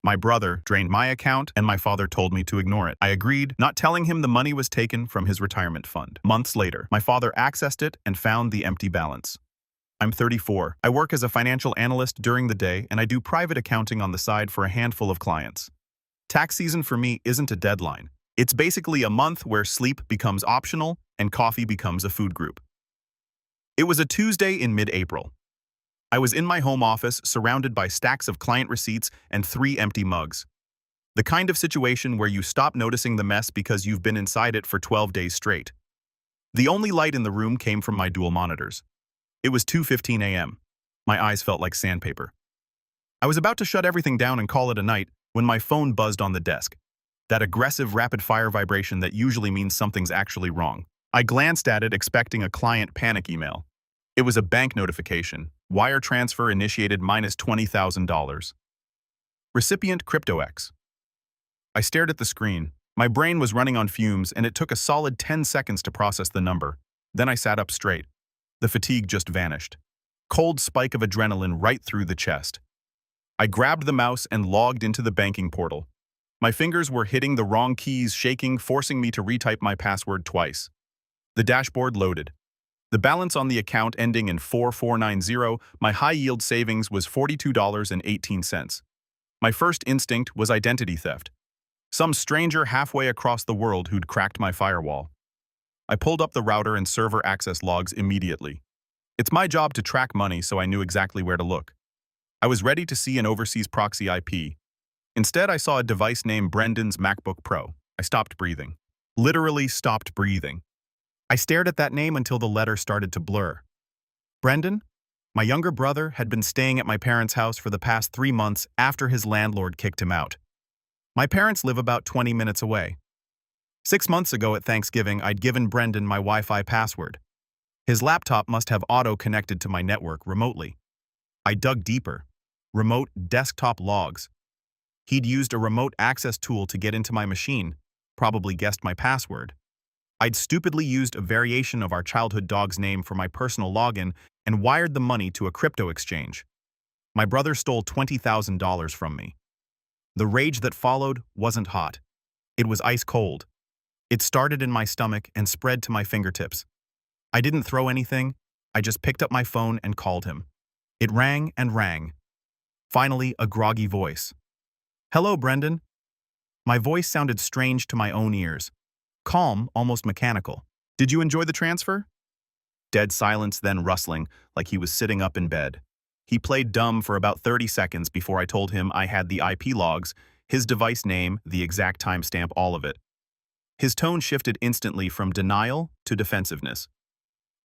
My brother drained my account and my father told me to ignore it. I agreed, not telling him the money was taken from his retirement fund. Months later, my father accessed it and found the empty balance. I'm 34. I work as a financial analyst during the day and I do private accounting on the side for a handful of clients. Tax season for me isn't a deadline. It's basically a month where sleep becomes optional and coffee becomes a food group. It was a Tuesday in mid-April. I was in my home office surrounded by stacks of client receipts and 3 empty mugs. The kind of situation where you stop noticing the mess because you've been inside it for 12 days straight. The only light in the room came from my dual monitors. It was 2:15 a.m. My eyes felt like sandpaper. I was about to shut everything down and call it a night when my phone buzzed on the desk. That aggressive rapid-fire vibration that usually means something's actually wrong. I glanced at it expecting a client panic email. It was a bank notification. Wire transfer initiated minus $20,000. Recipient CryptoX. I stared at the screen. My brain was running on fumes and it took a solid 10 seconds to process the number. Then I sat up straight. The fatigue just vanished. Cold spike of adrenaline right through the chest. I grabbed the mouse and logged into the banking portal. My fingers were hitting the wrong keys, shaking, forcing me to retype my password twice. The dashboard loaded. The balance on the account ending in 4490, my high-yield savings was $42.18. My first instinct was identity theft. Some stranger halfway across the world who'd cracked my firewall. I pulled up the router and server access logs immediately. It's my job to track money, so I knew exactly where to look. I was ready to see an overseas proxy IP. Instead, I saw a device named Brendan's MacBook Pro. I stopped breathing. Literally stopped breathing. I stared at that name until the letter started to blur. Brendan, my younger brother, had been staying at my parents' house for the past 3 months after his landlord kicked him out. My parents live about 20 minutes away. 6 months ago at Thanksgiving, I'd given Brendan my Wi-Fi password. His laptop must have auto-connected to my network remotely. I dug deeper. Remote desktop logs. He'd used a remote access tool to get into my machine, probably guessed my password. I'd stupidly used a variation of our childhood dog's name for my personal login and wired the money to a crypto exchange. My brother stole $20,000 from me. The rage that followed wasn't hot. It was ice cold. It started in my stomach and spread to my fingertips. I didn't throw anything. I just picked up my phone and called him. It rang and rang. Finally, a groggy voice. "Hello, Brendan." My voice sounded strange to my own ears. Calm, almost mechanical. "Did you enjoy the transfer?" Dead silence, then rustling, like he was sitting up in bed. He played dumb for about 30 seconds before I told him I had the IP logs, his device name, the exact timestamp, all of it. His tone shifted instantly from denial to defensiveness.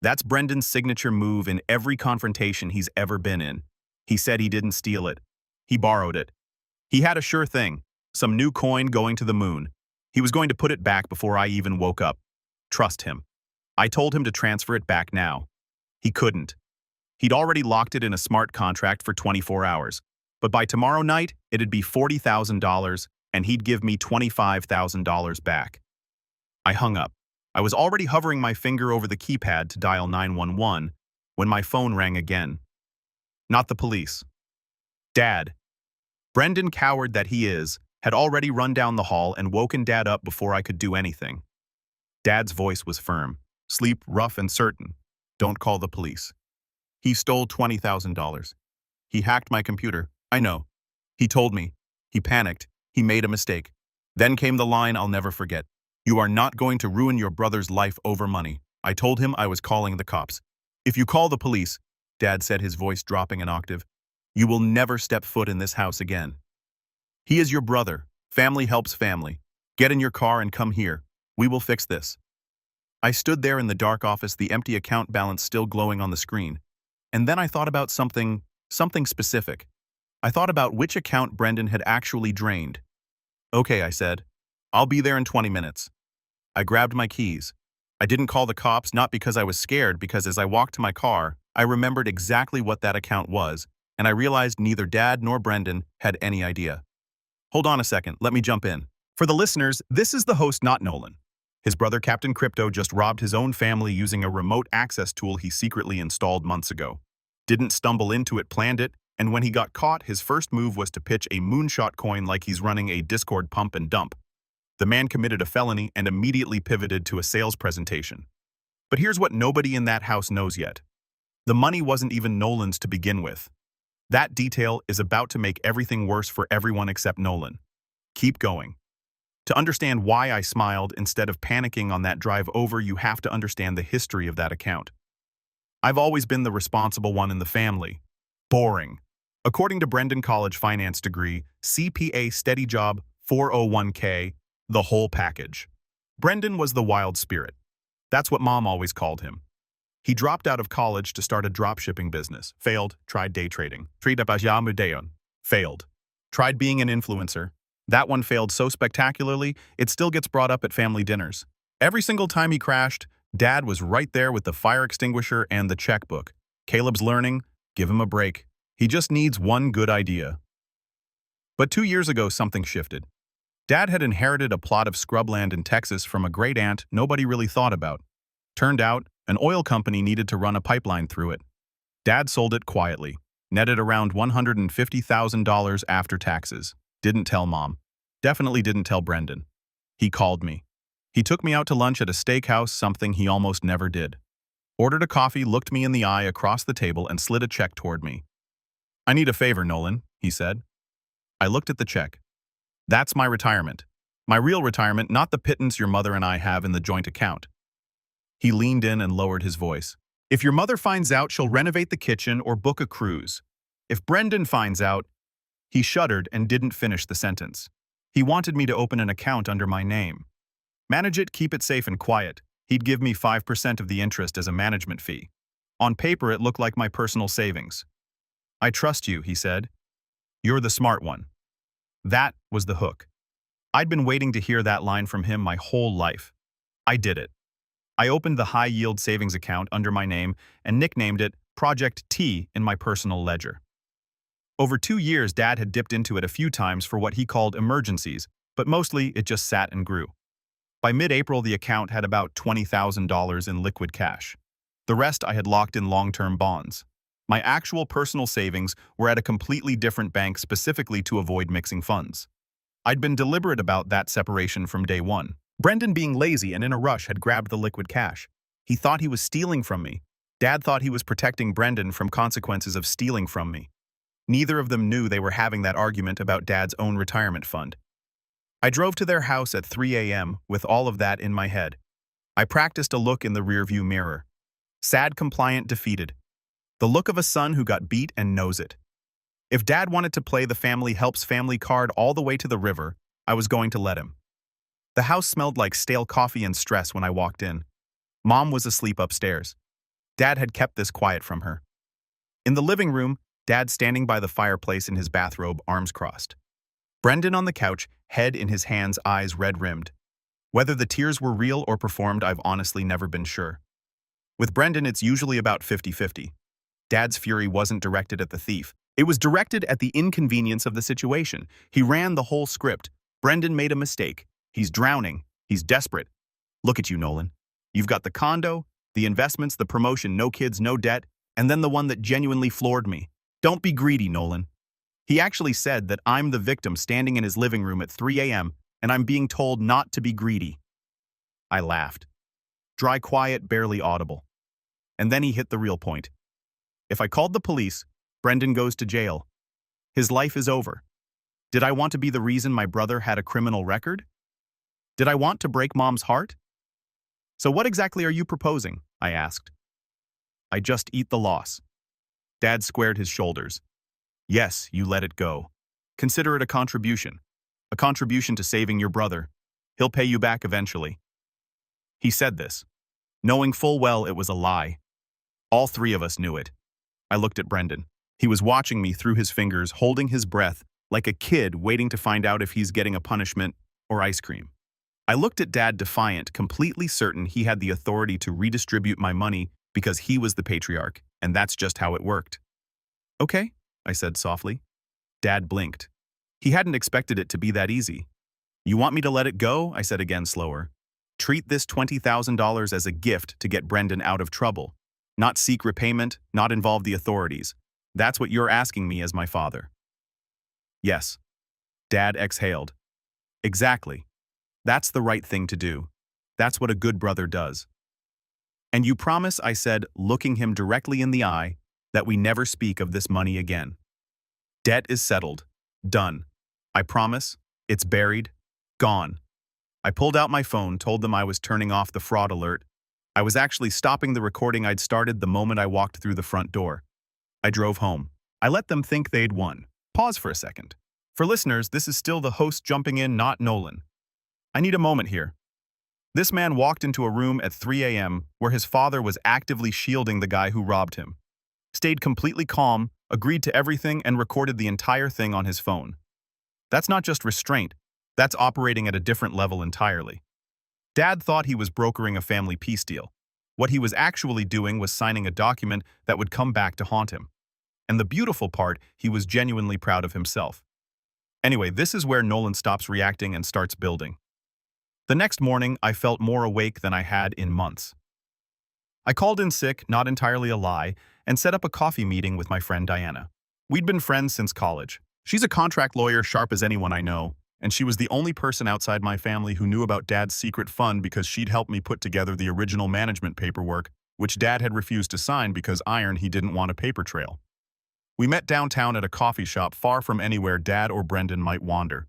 That's Brendan's signature move in every confrontation he's ever been in. He said he didn't steal it. He borrowed it. He had a sure thing, some new coin going to the moon. He was going to put it back before I even woke up. Trust him. I told him to transfer it back now. He couldn't. He'd already locked it in a smart contract for 24 hours. But by tomorrow night, it'd be $40,000 and he'd give me $25,000 back. I hung up. I was already hovering my finger over the keypad to dial 911 when my phone rang again. Not the police. Dad. Brendan, coward that he is, had already run down the hall and woken Dad up before I could do anything. Dad's voice was firm. Sleep rough and certain. Don't call the police. He stole $20,000. He hacked my computer. I know. He told me. He panicked. He made a mistake. Then came the line I'll never forget. You are not going to ruin your brother's life over money. I told him I was calling the cops. If you call the police, Dad said, his voice dropping an octave, you will never step foot in this house again. He is your brother. Family helps family. Get in your car and come here. We will fix this. I stood there in the dark office, the empty account balance still glowing on the screen. And then I thought about something specific. I thought about which account Brendan had actually drained. Okay, I said. I'll be there in 20 minutes. I grabbed my keys. I didn't call the cops, not because I was scared, because as I walked to my car, I remembered exactly what that account was, and I realized neither Dad nor Brendan had any idea. Hold on a second, let me jump in. For the listeners, this is the host, not Nolan. His brother Captain Crypto just robbed his own family using a remote access tool he secretly installed months ago. Didn't stumble into it, planned it. And when he got caught, his first move was to pitch a moonshot coin like he's running a Discord pump and dump. The man committed a felony and immediately pivoted to a sales presentation. But here's what nobody in that house knows yet. The money wasn't even Nolan's to begin with. That detail is about to make everything worse for everyone except Nolan. Keep going. To understand why I smiled instead of panicking on that drive over, you have to understand the history of that account. I've always been the responsible one in the family. Boring. According to Brendan College finance degree, CPA steady job, 401k, the whole package. Brendan was the wild spirit. That's what Mom always called him. He dropped out of college to start a dropshipping business. Failed. Tried day trading. Failed. Tried being an influencer. That one failed so spectacularly, it still gets brought up at family dinners. Every single time he crashed, Dad was right there with the fire extinguisher and the checkbook. Caleb's learning. Give him a break. He just needs one good idea. But 2 years ago, something shifted. Dad had inherited a plot of scrubland in Texas from a great aunt nobody really thought about. Turned out, an oil company needed to run a pipeline through it. Dad sold it quietly, netted around $150,000 after taxes. Didn't tell Mom. Definitely didn't tell Brendan. He called me. He took me out to lunch at a steakhouse, something he almost never did. Ordered a coffee, looked me in the eye across the table, and slid a check toward me. "I need a favor, Nolan," he said. I looked at the check. "That's my retirement. My real retirement, not the pittance your mother and I have in the joint account." He leaned in and lowered his voice. "If your mother finds out, she'll renovate the kitchen or book a cruise. If Brendan finds out..." He shuddered and didn't finish the sentence. He wanted me to open an account under my name. Manage it, keep it safe and quiet. He'd give me 5% of the interest as a management fee. On paper, it looked like my personal savings. "I trust you," he said. "You're the smart one." That was the hook. I'd been waiting to hear that line from him my whole life. I did it. I opened the high-yield savings account under my name and nicknamed it Project T in my personal ledger. Over 2 years, Dad had dipped into it a few times for what he called emergencies, but mostly it just sat and grew. By mid-April, the account had about $20,000 in liquid cash. The rest I had locked in long-term bonds. My actual personal savings were at a completely different bank specifically to avoid mixing funds. I'd been deliberate about that separation from day one. Brendan, being lazy and in a rush, had grabbed the liquid cash. He thought he was stealing from me. Dad thought he was protecting Brendan from consequences of stealing from me. Neither of them knew they were having that argument about Dad's own retirement fund. I drove to their house at 3 a.m. with all of that in my head. I practiced a look in the rearview mirror. Sad, compliant, defeated. The look of a son who got beat and knows it. If Dad wanted to play the family helps family card all the way to the river, I was going to let him. The house smelled like stale coffee and stress when I walked in. Mom was asleep upstairs. Dad had kept this quiet from her. In the living room, Dad standing by the fireplace in his bathrobe, arms crossed. Brendan on the couch, head in his hands, eyes red-rimmed. Whether the tears were real or performed, I've honestly never been sure. With Brendan, it's usually about 50-50. Dad's fury wasn't directed at the thief. It was directed at the inconvenience of the situation. He ran the whole script. Brendan made a mistake. He's drowning. He's desperate. Look at you, Nolan. You've got the condo, the investments, the promotion, no kids, no debt, and then the one that genuinely floored me. Don't be greedy, Nolan. He actually said that I'm the victim standing in his living room at 3 a.m. and I'm being told not to be greedy. I laughed. Dry, quiet, barely audible. And then he hit the real point. If I called the police, Brendan goes to jail. His life is over. Did I want to be the reason my brother had a criminal record? Did I want to break Mom's heart? So what exactly are you proposing? I asked. I just eat the loss. Dad squared his shoulders. Yes, you let it go. Consider it a contribution. A contribution to saving your brother. He'll pay you back eventually. He said this, knowing full well it was a lie. All three of us knew it. I looked at Brendan. He was watching me through his fingers, holding his breath, like a kid waiting to find out if he's getting a punishment or ice cream. I looked at Dad defiant, completely certain he had the authority to redistribute my money because he was the patriarch, and that's just how it worked. Okay, I said softly. Dad blinked. He hadn't expected it to be that easy. You want me to let it go? I said again slower. Treat this $20,000 as a gift to get Brendan out of trouble. Not seek repayment, not involve the authorities. That's what you're asking me as my father. Yes. Dad exhaled. Exactly. That's the right thing to do. That's what a good brother does. And you promise, I said, looking him directly in the eye, that we never speak of this money again. Debt is settled. Done. I promise. It's buried. Gone. I pulled out my phone, told them I was turning off the fraud alert. I was actually stopping the recording I'd started the moment I walked through the front door. I drove home. I let them think they'd won. Pause for a second. For listeners, this is still the host jumping in, not Nolan. I need a moment here. This man walked into a room at 3 a.m. where his father was actively shielding the guy who robbed him. Stayed completely calm, agreed to everything, and recorded the entire thing on his phone. That's not just restraint. That's operating at a different level entirely. Dad thought he was brokering a family peace deal. What he was actually doing was signing a document that would come back to haunt him. And the beautiful part, he was genuinely proud of himself. Anyway, this is where Nolan stops reacting and starts building. The next morning, I felt more awake than I had in months. I called in sick, not entirely a lie, and set up a coffee meeting with my friend Diana. We'd been friends since college. She's a contract lawyer sharp as anyone I know, and she was the only person outside my family who knew about Dad's secret fund because she'd helped me put together the original management paperwork, which Dad had refused to sign because he didn't want a paper trail. We met downtown at a coffee shop far from anywhere Dad or Brendan might wander.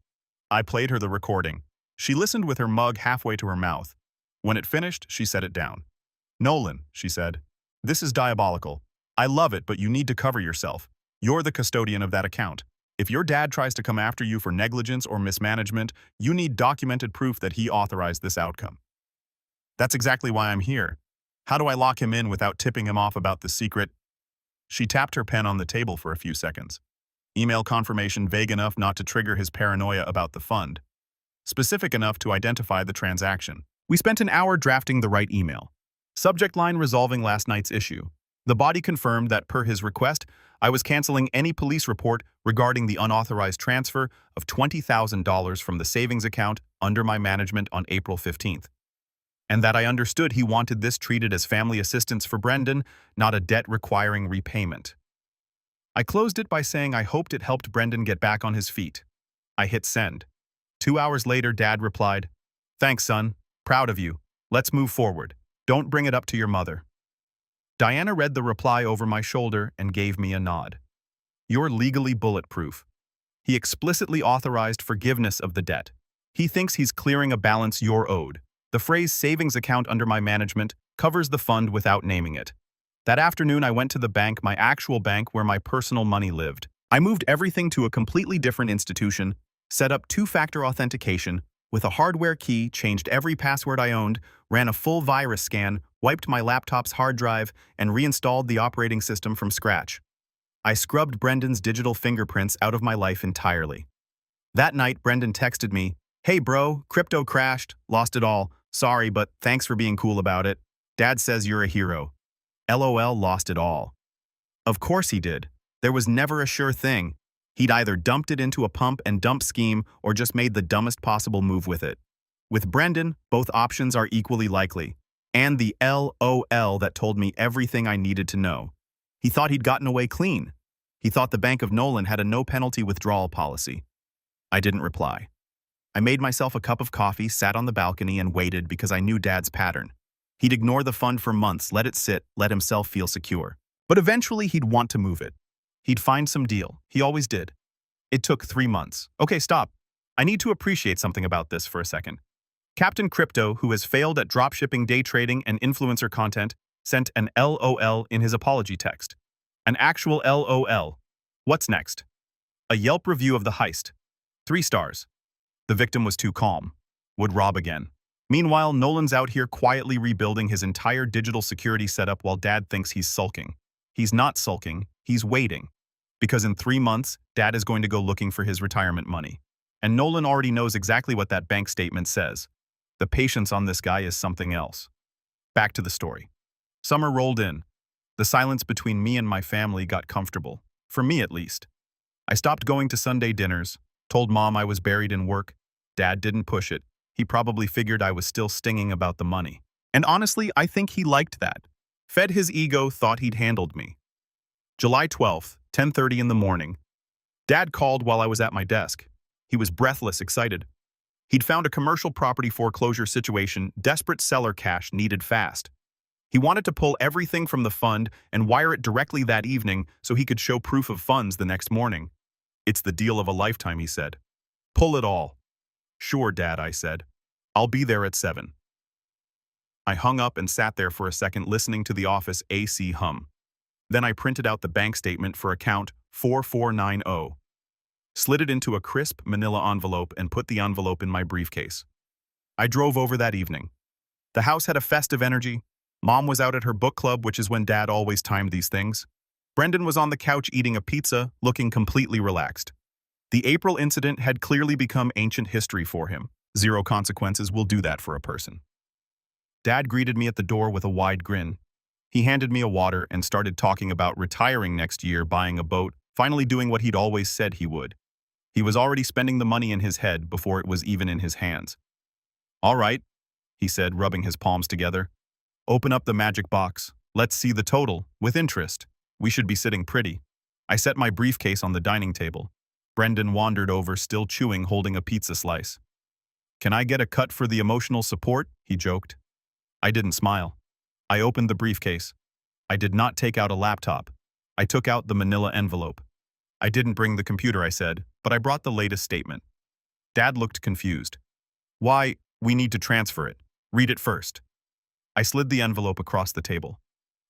I played her the recording. She listened with her mug halfway to her mouth. When it finished, she set it down. "Nolan," she said, "this is diabolical. I love it, but you need to cover yourself. You're the custodian of that account. If your dad tries to come after you for negligence or mismanagement, you need documented proof that he authorized this outcome." "That's exactly why I'm here. How do I lock him in without tipping him off about the secret?" She tapped her pen on the table for a few seconds. Email confirmation vague enough not to trigger his paranoia about the fund. Specific enough to identify the transaction. We spent an hour drafting the right email. Subject line: resolving last night's issue. The body confirmed that, per his request, I was canceling any police report regarding the unauthorized transfer of $20,000 from the savings account under my management on April 15th. And that I understood he wanted this treated as family assistance for Brendan, not a debt requiring repayment. I closed it by saying I hoped it helped Brendan get back on his feet. I hit send. 2 hours later, Dad replied, "Thanks, son. Proud of you. Let's move forward. Don't bring it up to your mother." Diana read the reply over my shoulder and gave me a nod. "You're legally bulletproof." He explicitly authorized forgiveness of the debt. He thinks he's clearing a balance you're owed. The phrase savings account under my management covers the fund without naming it. That afternoon, I went to the bank, my actual bank where my personal money lived. I moved everything to a completely different institution, set up two-factor authentication with a hardware key, changed every password I owned, ran a full virus scan, wiped my laptop's hard drive, and reinstalled the operating system from scratch. I scrubbed Brendan's digital fingerprints out of my life entirely. That night, Brendan texted me, "Hey bro, crypto crashed, lost it all. Sorry, but thanks for being cool about it. Dad says you're a hero. LOL, lost it all." Of course he did. There was never a sure thing. He'd either dumped it into a pump and dump scheme or just made the dumbest possible move with it. With Brendan, both options are equally likely. And the LOL that told me everything I needed to know. He thought he'd gotten away clean. He thought the Bank of Nolan had a no-penalty withdrawal policy. I didn't reply. I made myself a cup of coffee, sat on the balcony, and waited because I knew Dad's pattern. He'd ignore the fund for months, let it sit, let himself feel secure. But eventually he'd want to move it. He'd find some deal. He always did. It took 3 months. Okay, stop. I need to appreciate something about this for a second. Captain Crypto, who has failed at dropshipping, day trading, and influencer content, sent an LOL in his apology text. An actual LOL. What's next? A Yelp review of the heist. 3 stars. The victim was too calm. Would rob again. Meanwhile, Nolan's out here quietly rebuilding his entire digital security setup while Dad thinks he's sulking. He's not sulking, he's waiting. Because in 3 months, Dad is going to go looking for his retirement money. And Nolan already knows exactly what that bank statement says. The patience on this guy is something else. Back to the story. Summer rolled in. The silence between me and my family got comfortable, for me at least. I stopped going to Sunday dinners, told Mom I was buried in work. Dad didn't push it. He probably figured I was still stinging about the money. And honestly, I think he liked that. Fed his ego, thought he'd handled me. July 12th, 10:30 in the morning. Dad called while I was at my desk. He was breathless, excited. He'd found a commercial property foreclosure situation, desperate seller cash needed fast. He wanted to pull everything from the fund and wire it directly that evening so he could show proof of funds the next morning. It's the deal of a lifetime, he said. Pull it all. Sure, Dad, I said. I'll be there at 7. I hung up and sat there for a second listening to the office AC hum. Then I printed out the bank statement for account 4490. Slid it into a crisp manila envelope and put the envelope in my briefcase. I drove over that evening. The house had a festive energy. Mom was out at her book club, which is when Dad always timed these things. Brendan was on the couch eating a pizza, looking completely relaxed. The April incident had clearly become ancient history for him. Zero consequences will do that for a person. Dad greeted me at the door with a wide grin. He handed me a water and started talking about retiring next year, buying a boat, finally doing what he'd always said he would. He was already spending the money in his head before it was even in his hands. All right, he said, rubbing his palms together. Open up the magic box. Let's see the total, with interest. We should be sitting pretty. I set my briefcase on the dining table. Brendan wandered over, still chewing, holding a pizza slice. Can I get a cut for the emotional support? He joked. I didn't smile. I opened the briefcase. I did not take out a laptop. I took out the manila envelope. I didn't bring the computer, I said, but I brought the latest statement. Dad looked confused. Why, we need to transfer it. Read it first. I slid the envelope across the table.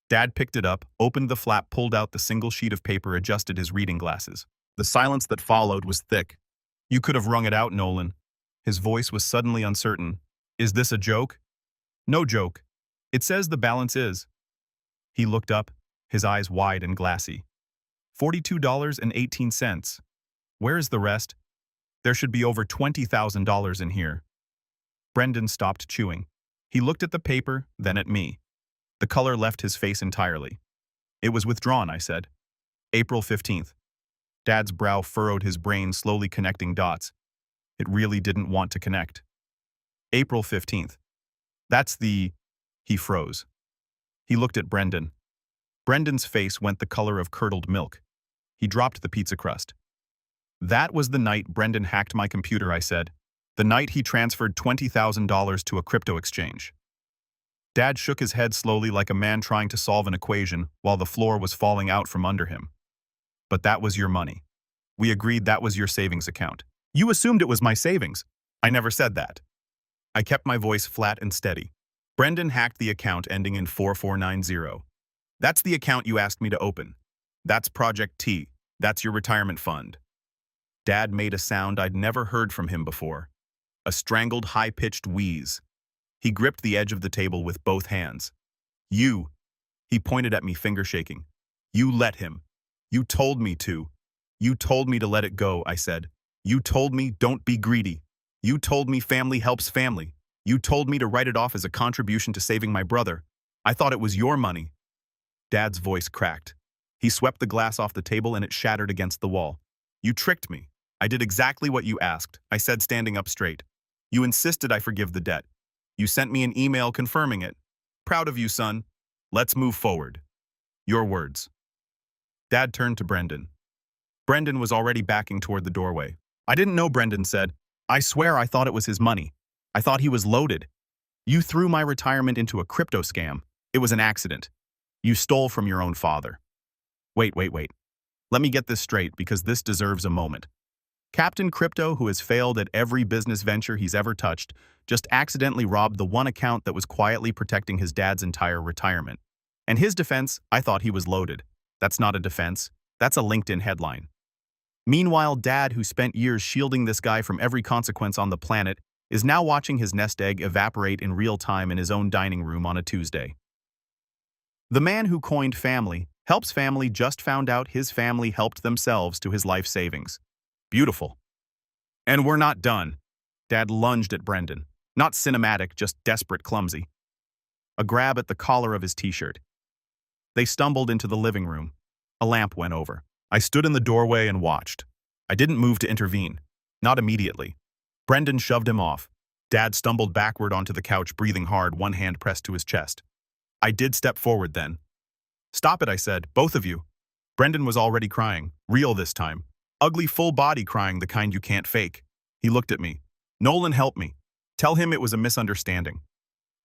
Dad picked it up, opened the flap, pulled out the single sheet of paper, adjusted his reading glasses. The silence that followed was thick. You could have wrung it out, Nolan. His voice was suddenly uncertain. Is this a joke? No joke. It says the balance is. He looked up, his eyes wide and glassy. $42.18. Where is the rest? There should be over $20,000 in here. Brendan stopped chewing. He looked at the paper, then at me. The color left his face entirely. It was withdrawn, I said. April 15th. Dad's brow furrowed, his brain slowly connecting dots. It really didn't want to connect. April 15th. That's the... He froze. He looked at Brendan. Brendan's face went the color of curdled milk. He dropped the pizza crust. That was the night Brendan hacked my computer, I said. The night he transferred $20,000 to a crypto exchange. Dad shook his head slowly like a man trying to solve an equation while the floor was falling out from under him. But that was your money. We agreed that was your savings account. You assumed it was my savings. I never said that. I kept my voice flat and steady. Brendan hacked the account ending in 4490. That's the account you asked me to open. That's Project T. That's your retirement fund. Dad made a sound I'd never heard from him before. A strangled, high-pitched wheeze. He gripped the edge of the table with both hands. You. He pointed at me, finger shaking. You let him. You told me to. You told me to let it go, I said. You told me don't be greedy. You told me family helps family. You told me to write it off as a contribution to saving my brother. I thought it was your money. Dad's voice cracked. He swept the glass off the table and it shattered against the wall. You tricked me. I did exactly what you asked, I said, standing up straight. You insisted I forgive the debt. You sent me an email confirming it. Proud of you, son. Let's move forward. Your words. Dad turned to Brendan. Brendan was already backing toward the doorway. I didn't know, Brendan said. I swear I thought it was his money. I thought he was loaded. You threw my retirement into a crypto scam. It was an accident. You stole from your own father. Wait. Let me get this straight because this deserves a moment. Captain Crypto, who has failed at every business venture he's ever touched, just accidentally robbed the one account that was quietly protecting his dad's entire retirement. And his defense, I thought he was loaded. That's not a defense. That's a LinkedIn headline. Meanwhile, Dad, who spent years shielding this guy from every consequence on the planet, is now watching his nest egg evaporate in real time in his own dining room on a Tuesday. The man who coined family, helps family, just found out his family helped themselves to his life savings. Beautiful. And we're not done. Dad lunged at Brendan. Not cinematic, just desperate, clumsy. A grab at the collar of his t-shirt. They stumbled into the living room. A lamp went over. I stood in the doorway and watched. I didn't move to intervene. Not immediately. Brendan shoved him off. Dad stumbled backward onto the couch, breathing hard, one hand pressed to his chest. I did step forward then. Stop it, I said, both of you. Brendan was already crying, real this time. Ugly full body crying, the kind you can't fake. He looked at me. Nolan, help me. Tell him it was a misunderstanding.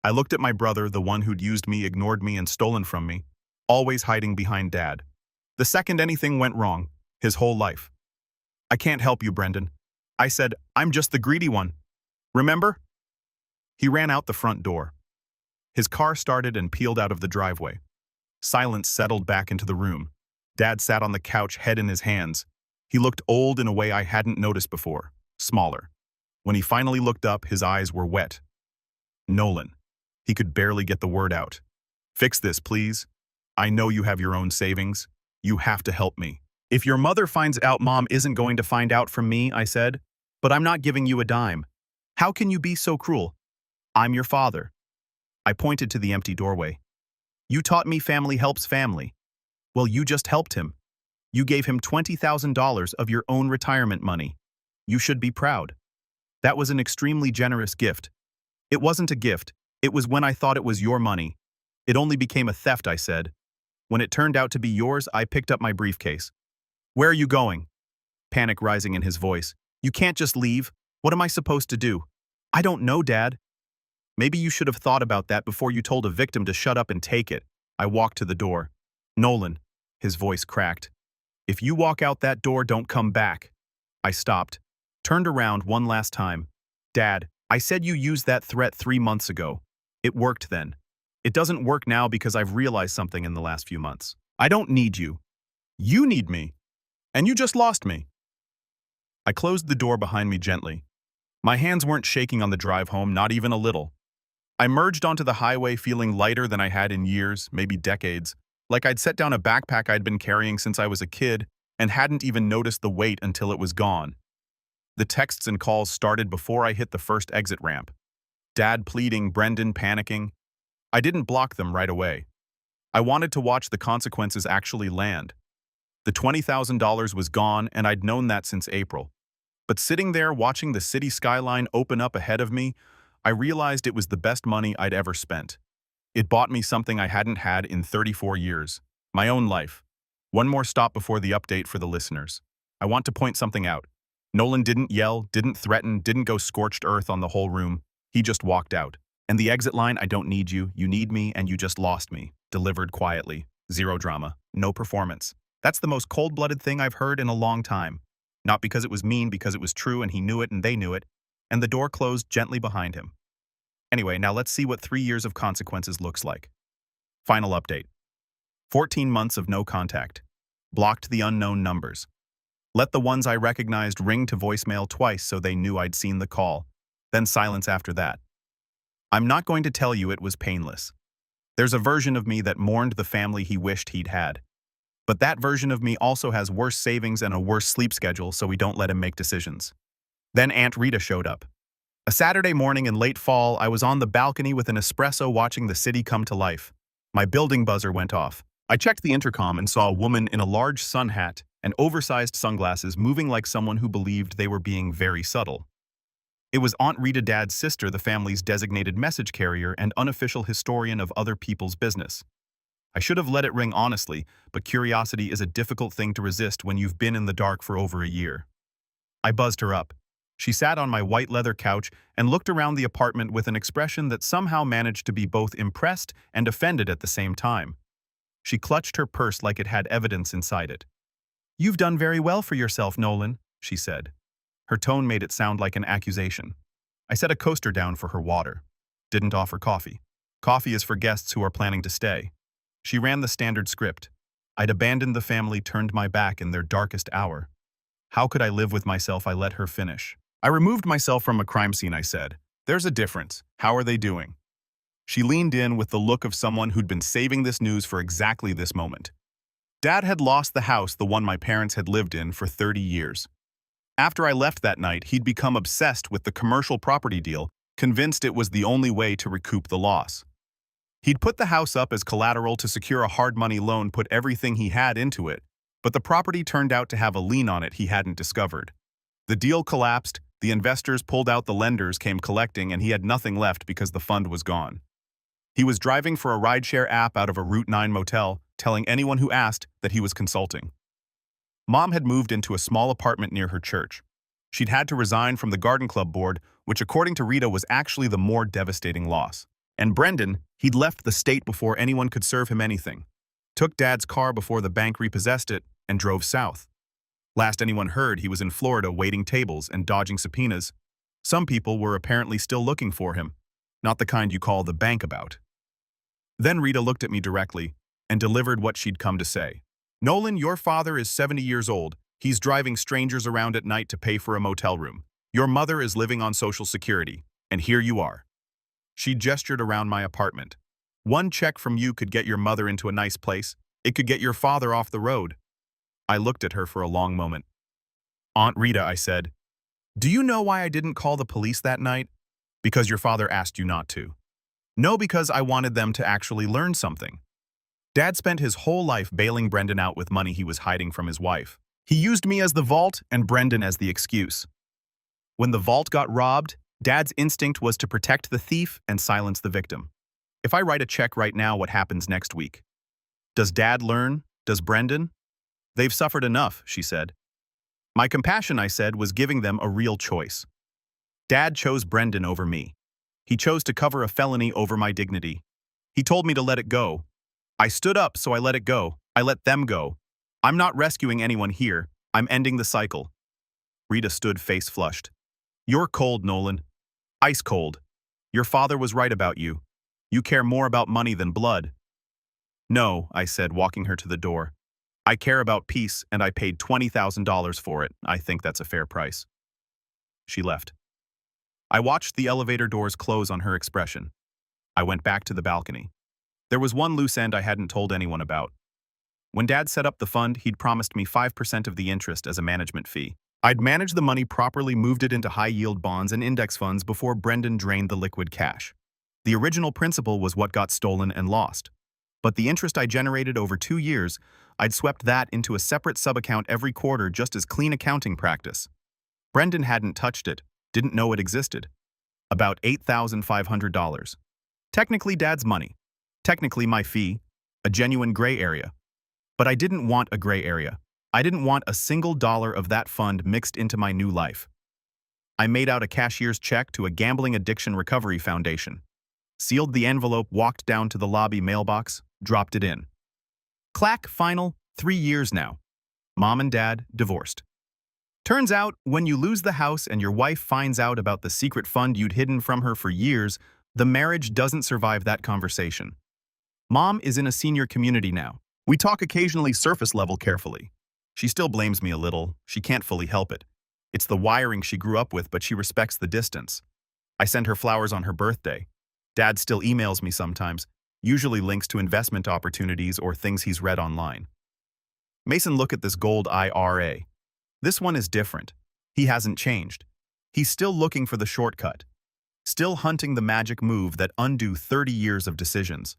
I looked at my brother, the one who'd used me, ignored me, and stolen from me, always hiding behind Dad. The second anything went wrong, his whole life. I can't help you, Brendan. I said, I'm just the greedy one. Remember? He ran out the front door. His car started and peeled out of the driveway. Silence settled back into the room. Dad sat on the couch, head in his hands. He looked old in a way I hadn't noticed before, smaller. When he finally looked up, his eyes were wet. Nolan. He could barely get the word out. Fix this, please. I know you have your own savings. You have to help me. If your mother finds out, Mom isn't going to find out from me, I said. But I'm not giving you a dime. How can you be so cruel? I'm your father. I pointed to the empty doorway. You taught me family helps family. Well, you just helped him. You gave him $20,000 of your own retirement money. You should be proud. That was an extremely generous gift. It wasn't a gift. It was when I thought it was your money. It only became a theft, I said. When it turned out to be yours, I picked up my briefcase. Where are you going? Panic rising in his voice. You can't just leave. What am I supposed to do? I don't know, Dad. Maybe you should have thought about that before you told a victim to shut up and take it. I walked to the door. Nolan. His voice cracked. If you walk out that door, don't come back. I stopped. Turned around one last time. Dad, I said you used that threat 3 months ago. It worked then. It doesn't work now because I've realized something in the last few months. I don't need you. You need me. And you just lost me. I closed the door behind me gently. My hands weren't shaking on the drive home, not even a little. I merged onto the highway feeling lighter than I had in years, maybe decades, like I'd set down a backpack I'd been carrying since I was a kid and hadn't even noticed the weight until it was gone. The texts and calls started before I hit the first exit ramp. Dad pleading, Brendan panicking. I didn't block them right away. I wanted to watch the consequences actually land. The $20,000 was gone, and I'd known that since April. But sitting there watching the city skyline open up ahead of me, I realized it was the best money I'd ever spent. It bought me something I hadn't had in 34 years, my own life. One more stop before the update for the listeners. I want to point something out. Nolan didn't yell, didn't threaten, didn't go scorched earth on the whole room. He just walked out. And the exit line, I don't need you, you need me, and you just lost me, delivered quietly. Zero drama, no performance. That's the most cold-blooded thing I've heard in a long time. Not because it was mean, because it was true and he knew it and they knew it, and the door closed gently behind him. Anyway, now let's see what 3 years of consequences looks like. Final update. 14 months of no contact. Blocked the unknown numbers. Let the ones I recognized ring to voicemail twice so they knew I'd seen the call. Then silence after that. I'm not going to tell you it was painless. There's a version of me that mourned the family he wished he'd had. But that version of me also has worse savings and a worse sleep schedule, so we don't let him make decisions. Then Aunt Rita showed up. A Saturday morning in late fall, I was on the balcony with an espresso watching the city come to life. My building buzzer went off. I checked the intercom and saw a woman in a large sun hat and oversized sunglasses moving like someone who believed they were being very subtle. It was Aunt Rita, Dad's sister, the family's designated message carrier and unofficial historian of other people's business. I should have let it ring honestly, but curiosity is a difficult thing to resist when you've been in the dark for over a year. I buzzed her up. She sat on my white leather couch and looked around the apartment with an expression that somehow managed to be both impressed and offended at the same time. She clutched her purse like it had evidence inside it. "You've done very well for yourself, Nolan," she said. Her tone made it sound like an accusation. I set a coaster down for her water. Didn't offer coffee. Coffee is for guests who are planning to stay. She ran the standard script. I'd abandoned the family, turned my back in their darkest hour. How could I live with myself? I let her finish. I removed myself from a crime scene, I said. There's a difference. How are they doing? She leaned in with the look of someone who'd been saving this news for exactly this moment. Dad had lost the house, the one my parents had lived in, for 30 years. After I left that night, he'd become obsessed with the commercial property deal, convinced it was the only way to recoup the loss. He'd put the house up as collateral to secure a hard money loan, put everything he had into it, but the property turned out to have a lien on it he hadn't discovered. The deal collapsed, the investors pulled out, the lenders came collecting, and he had nothing left because the fund was gone. He was driving for a rideshare app out of a Route 9 motel, telling anyone who asked that he was consulting. Mom had moved into a small apartment near her church. She'd had to resign from the garden club board, which according to Rita was actually the more devastating loss. And Brendan, he'd left the state before anyone could serve him anything. Took Dad's car before the bank repossessed it and drove south. Last anyone heard, he was in Florida waiting tables and dodging subpoenas. Some people were apparently still looking for him, not the kind you call the bank about. Then Rita looked at me directly and delivered what she'd come to say. "Nolan, your father is 70 years old. He's driving strangers around at night to pay for a motel room. Your mother is living on Social Security, and here you are." She gestured around my apartment. "One check from you could get your mother into a nice place. It could get your father off the road." I looked at her for a long moment. "Aunt Rita," I said, "do you know why I didn't call the police that night? Because your father asked you not to." "No, because I wanted them to actually learn something. Dad spent his whole life bailing Brendan out with money he was hiding from his wife. He used me as the vault and Brendan as the excuse. When the vault got robbed, Dad's instinct was to protect the thief and silence the victim. If I write a check right now, what happens next week? Does Dad learn? Does Brendan? They've suffered enough," she said. My compassion, I said, was giving them a real choice. Dad chose Brendan over me. He chose to cover a felony over my dignity. He told me to let it go. I stood up, so I let it go. I let them go. I'm not rescuing anyone here. I'm ending the cycle. Rita stood face flushed. "You're cold, Nolan. Ice cold. Your father was right about you. You care more about money than blood." "No," I said, walking her to the door. "I care about peace, and I paid $20,000 for it. I think that's a fair price." She left. I watched the elevator doors close on her expression. I went back to the balcony. There was one loose end I hadn't told anyone about. When Dad set up the fund, he'd promised me 5% of the interest as a management fee. I'd managed the money properly, moved it into high-yield bonds and index funds before Brendan drained the liquid cash. The original principal was what got stolen and lost. But the interest I generated over 2 years, I'd swept that into a separate sub-account every quarter just as clean accounting practice. Brendan hadn't touched it, didn't know it existed. About $8,500. Technically Dad's money. Technically my fee. A genuine gray area. But I didn't want a gray area. I didn't want a single dollar of that fund mixed into my new life. I made out a cashier's check to a gambling addiction recovery foundation. Sealed the envelope, walked down to the lobby mailbox, dropped it in. Clack, final, 3 years now. Mom and Dad divorced. Turns out, when you lose the house and your wife finds out about the secret fund you'd hidden from her for years, the marriage doesn't survive that conversation. Mom is in a senior community now. We talk occasionally surface level carefully. She still blames me a little. She can't fully help it. It's the wiring she grew up with, but she respects the distance. I send her flowers on her birthday. Dad still emails me sometimes, usually links to investment opportunities or things he's read online. "Mason, look at this gold IRA. This one is different. He hasn't changed. He's still looking for the shortcut. Still hunting the magic move that undo 30 years of decisions."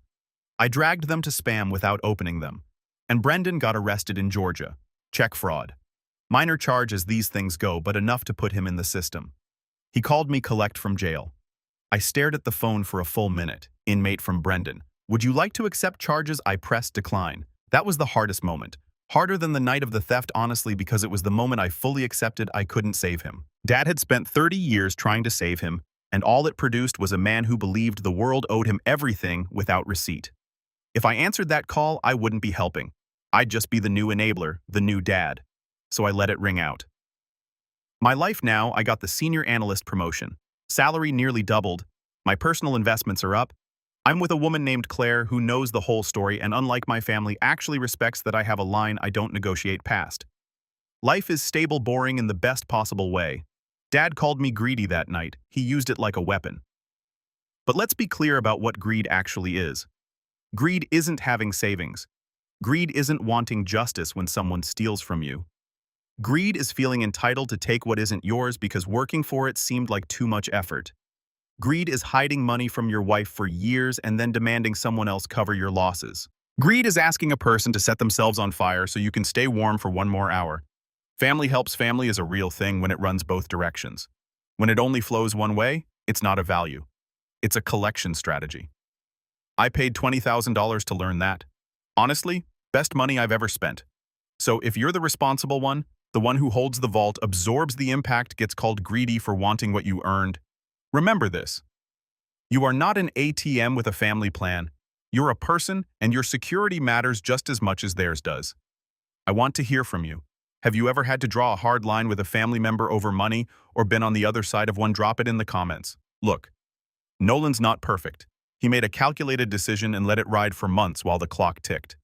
I dragged them to spam without opening them. And Brendan got arrested in Georgia. Check fraud. Minor charge as these things go, but enough to put him in the system. He called me collect from jail. I stared at the phone for a full minute. Inmate from Brendan. "Would you like to accept charges?" I pressed decline. That was the hardest moment. Harder than the night of the theft, honestly, because it was the moment I fully accepted I couldn't save him. Dad had spent 30 years trying to save him, and all it produced was a man who believed the world owed him everything without receipt. If I answered that call, I wouldn't be helping. I'd just be the new enabler, the new dad. So I let it ring out. My life now, I got the senior analyst promotion. Salary nearly doubled. My personal investments are up. I'm with a woman named Claire who knows the whole story and, unlike my family, actually respects that I have a line I don't negotiate past. Life is stable, boring in the best possible way. Dad called me greedy that night. He used it like a weapon. But let's be clear about what greed actually is. Greed isn't having savings. Greed isn't wanting justice when someone steals from you. Greed is feeling entitled to take what isn't yours because working for it seemed like too much effort. Greed is hiding money from your wife for years and then demanding someone else cover your losses. Greed is asking a person to set themselves on fire so you can stay warm for 1 more hour. Family helps family is a real thing when it runs both directions. When it only flows one way, it's not a value. It's a collection strategy. I paid $20,000 to learn that. Honestly, best money I've ever spent. So if you're the responsible one, the one who holds the vault, absorbs the impact, gets called greedy for wanting what you earned, remember this. You are not an ATM with a family plan. You're a person, and your security matters just as much as theirs does. I want to hear from you. Have you ever had to draw a hard line with a family member over money or been on the other side of one? Drop it in the comments. Look, Nolan's not perfect. He made a calculated decision and let it ride for months while the clock ticked.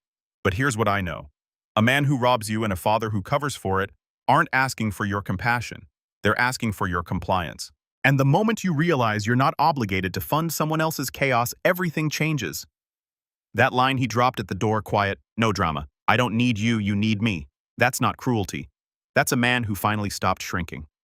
But here's what I know. A man who robs you and a father who covers for it aren't asking for your compassion. They're asking for your compliance. And the moment you realize you're not obligated to fund someone else's chaos, everything changes. That line he dropped at the door, quiet, no drama. I don't need you, you need me. That's not cruelty. That's a man who finally stopped shrinking.